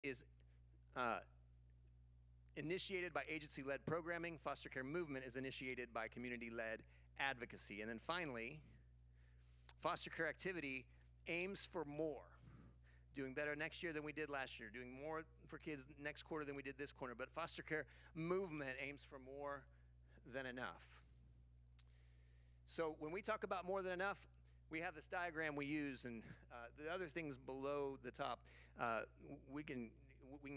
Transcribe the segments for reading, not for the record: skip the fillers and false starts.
is initiated by agency-led programming. Foster care movement is initiated by community-led advocacy. And then finally, foster care activity aims for more. Doing better next year than we did last year, doing more for kids next quarter than we did this quarter. But foster care movement aims for more than enough. So when we talk about more than enough, we have this diagram we use, and the other things below the top, we can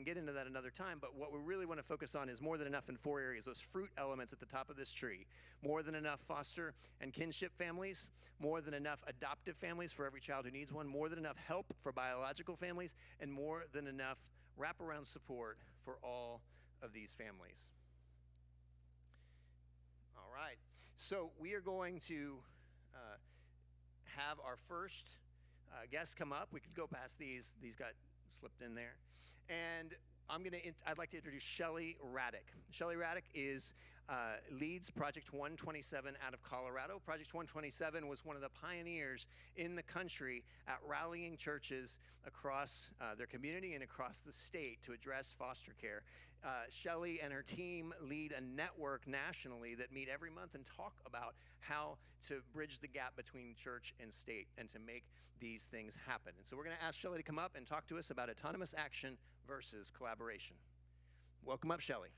get into that another time, but what we really want to focus on is more than enough in 4 areas, those fruit elements at the top of this tree. More than enough foster and kinship families, more than enough adoptive families for every child who needs one, more than enough help for biological families, and more than enough wraparound support for all of these families. All right, so we are going to have our first guest come up. We could go past these got slipped in there. And I'd like to introduce Shelly Raddick. Shelly Raddick leads Project 127 out of Colorado. Project 127 was one of the pioneers in the country at rallying churches across their community and across the state to address foster care. Shelly and her team lead a network nationally that meet every month and talk about how to bridge the gap between church and state and to make these things happen. And so we're going to ask Shelly to come up and talk to us about autonomous action versus collaboration. Welcome up, Shelly.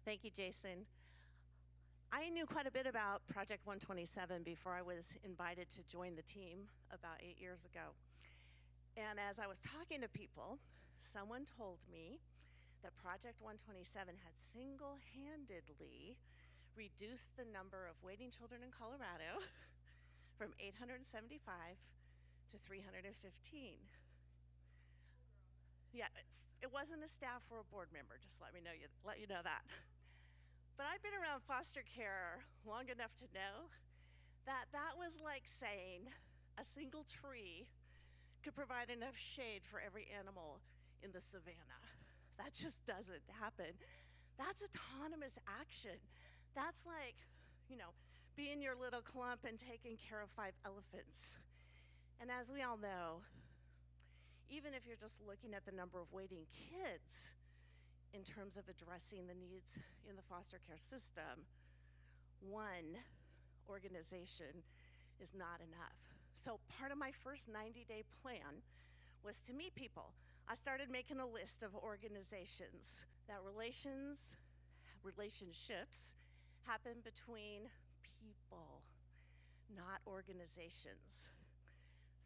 Thank you, Jason. I knew quite a bit about Project 127 before I was invited to join the team about 8 years ago. And as I was talking to people, someone told me that Project 127 had single-handedly reduced the number of waiting children in Colorado from 875 to 315. Yeah, it wasn't a staff or a board member, just let you know that. But I've been around foster care long enough to know that that was like saying a single tree could provide enough shade for every animal in the savannah. That just doesn't happen. That's autonomous action. That's like, being your little clump and taking care of 5 elephants. And as we all know, even if you're just looking at the number of waiting kids in terms of addressing the needs in the foster care system, one organization is not enough. So part of my first 90-day plan was to meet people. I started making a list of organizations that relationships happen between people, not organizations.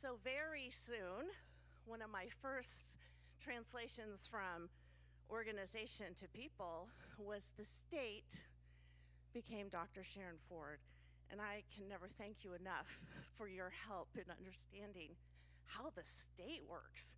So very soon, one of my first translations from organization to people was the state became Dr. Sharon Ford. And I can never thank you enough for your help in understanding how the state works.